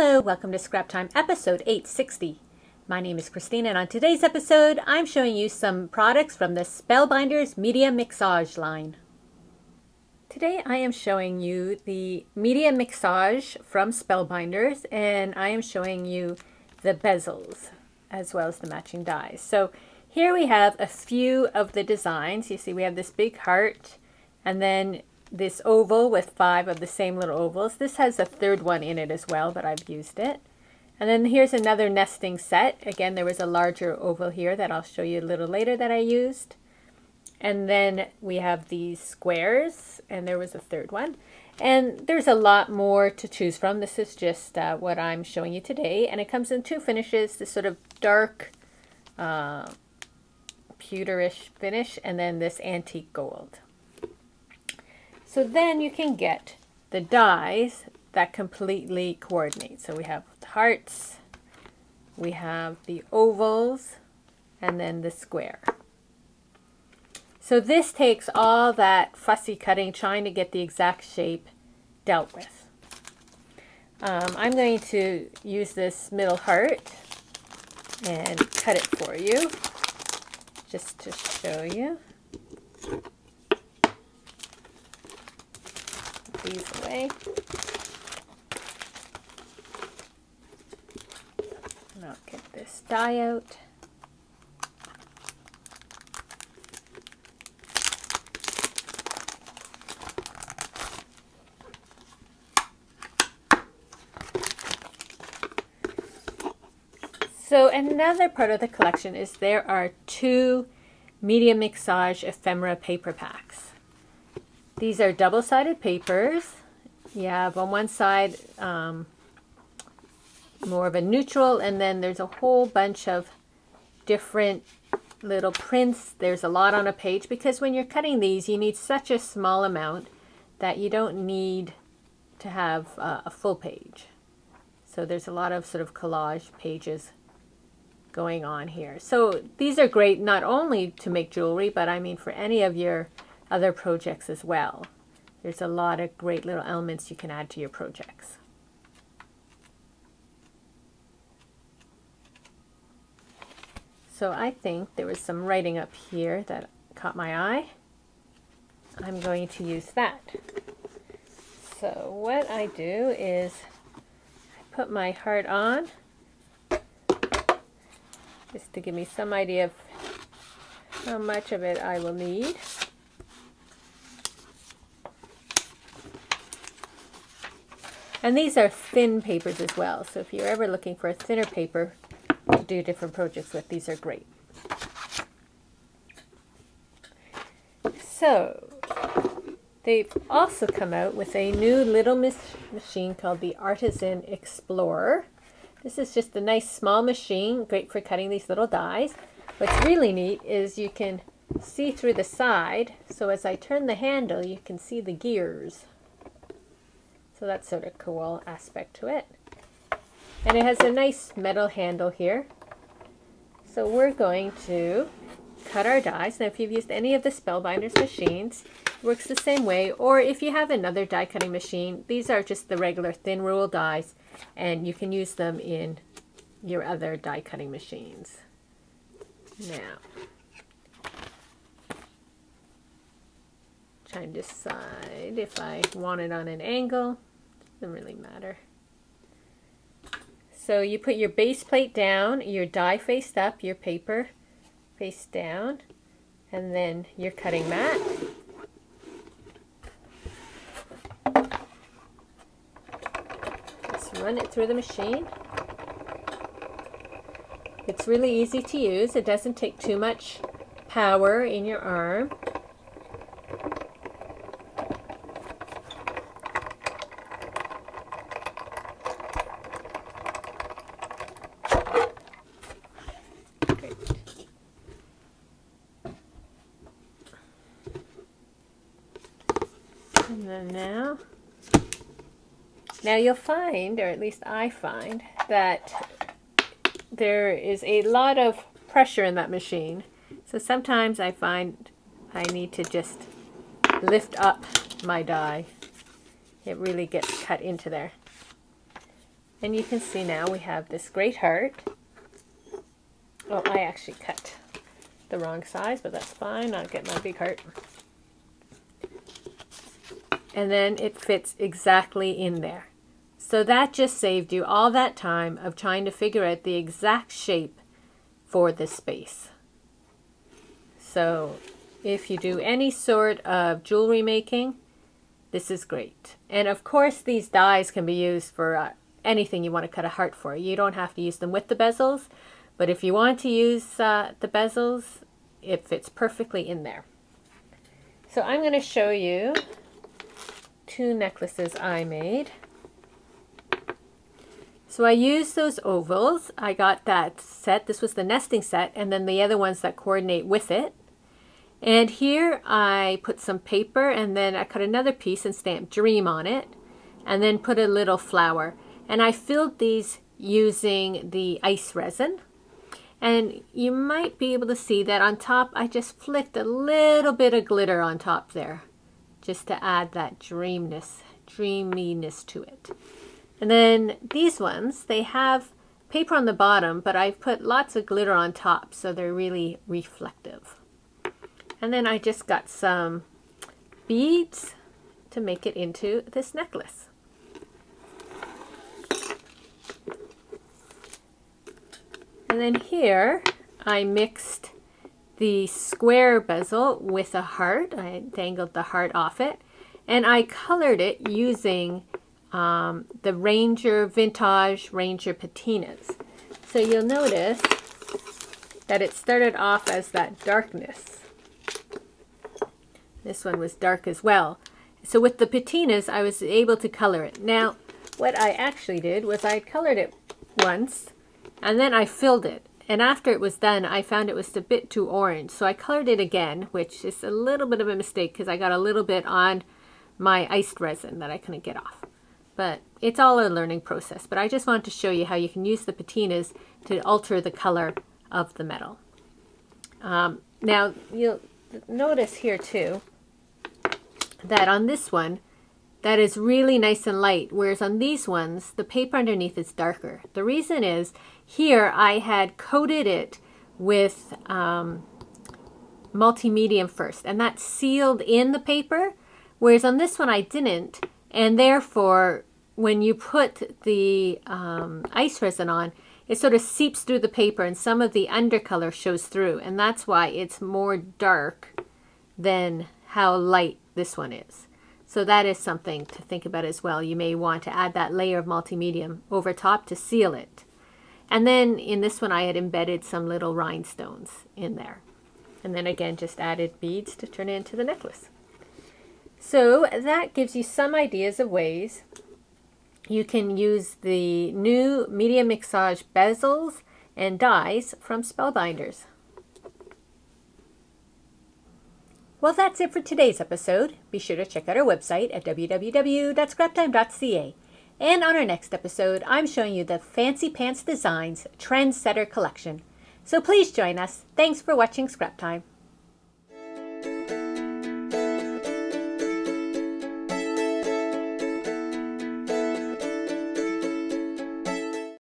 Hello, welcome to Scrap Time episode 860. My name is Christina, and on today's episode I'm showing you some products from the Spellbinders Media Mixage line. Today I am showing you the Media Mixage from Spellbinders, and I am showing you the bezels as well as the matching dies. So here we have a few of the designs. You see we have this big heart and then this oval with 5 of the same little ovals. This has a third one in it as well, but I've used it. And then here's another nesting set. Again, there was a larger oval here that I'll show you a little later that I used. And then we have these squares, and there was a third one. And there's a lot more to choose from. This is just what I'm showing you today. And it comes in 2 finishes, this sort of dark pewterish finish, and then this antique gold. So then you can get the dies that completely coordinate. So we have the hearts, we have the ovals, and then the square. So this takes all that fussy cutting, trying to get the exact shape dealt with. I'm going to use this middle heart and cut it for you, just to show you. These away. And I'll get this die out. So another part of the collection is there are 2 Media Mixage ephemera paper packs. These are double-sided papers. You have on one side more of a neutral, and then there's a whole bunch of different little prints. There's a lot on a page because when you're cutting these you need such a small amount that you don't need to have a full page. So there's a lot of sort of collage pages going on here. So these are great not only to make jewelry, but I mean for any of your other projects as well. There's a lot of great little elements you can add to your projects. So I think there was some writing up here that caught my eye. I'm going to use that. So what I do is I put my heart on just to give me some idea of how much of it I will need. And these are thin papers as well, so if you're ever looking for a thinner paper to do different projects with, these are great. So they've also come out with a new little machine called the Artisan Explorer. This is just a nice small machine, great for cutting these little dies. What's really neat is you can see through the side, so as I turn the handle you can see the gears. So that's sort of a cool aspect to it. And it has a nice metal handle here. So we're going to cut our dies. Now if you've used any of the Spellbinders machines, it works the same way. Or if you have another die cutting machine, these are just the regular thin rule dies, and you can use them in your other die cutting machines. Now, trying to decide if I want it on an angle. Doesn't really matter. So you put your base plate down, your die faced up, your paper face down, and then your cutting mat. Just run it through the machine. It's really easy to use. It doesn't take too much power in your arm. And then now you'll find, or at least I find, that there is a lot of pressure in that machine. So sometimes I find I need to just lift up my die. It really gets cut into there. And you can see now we have this great heart. Oh, I actually cut the wrong size, but that's fine. I'll get my big heart. And then it fits exactly in there. So that just saved you all that time of trying to figure out the exact shape for this space. So if you do any sort of jewelry making, this is great. And of course these dies can be used for anything you want to cut a heart for. You don't have to use them with the bezels, but if you want to use the bezels, it fits perfectly in there. So I'm going to show you two necklaces I made. So I used those ovals. I got that set. This was the nesting set, and then the other ones that coordinate with it. And here I put some paper, and then I cut another piece and stamped Dream on it, and then put a little flower. And I filled these using the ice resin. And you might be able to see that on top I just flicked a little bit of glitter on top there, just to add that dreaminess to it. And then these ones, they have paper on the bottom, but I've put lots of glitter on top, so they're really reflective. And then I just got some beads to make it into this necklace. And then here I mixed the square bezel with a heart. I dangled the heart off it, and I colored it using the Vintage Ranger patinas. So you'll notice that it started off as that darkness. This one was dark as well. So with the patinas, I was able to color it. Now, what I actually did was I colored it once, and then I filled it. And after it was done, I found it was a bit too orange. So I colored it again, which is a little bit of a mistake because I got a little bit on my iced resin that I couldn't get off. But it's all a learning process. But I just wanted to show you how you can use the patinas to alter the color of the metal. Now, you'll notice here too that on this one, that is really nice and light, whereas on these ones, the paper underneath is darker. The reason is, here I had coated it with multi-medium first, and that sealed in the paper, whereas on this one I didn't, and therefore when you put the ice resin on, it sort of seeps through the paper and some of the undercolor shows through, and that's why it's more dark than how light this one is. So that is something to think about as well. You may want to add that layer of multi-medium over top to seal it. And then in this one I had embedded some little rhinestones in there. And then again just added beads to turn it into the necklace. So that gives you some ideas of ways you can use the new Media Mixage bezels and dies from Spellbinders. Well, that's it for today's episode. Be sure to check out our website at www.scraptime.ca. And on our next episode, I'm showing you the Fancy Pants Designs Trendsetter Collection. So please join us. Thanks for watching Scrap Time.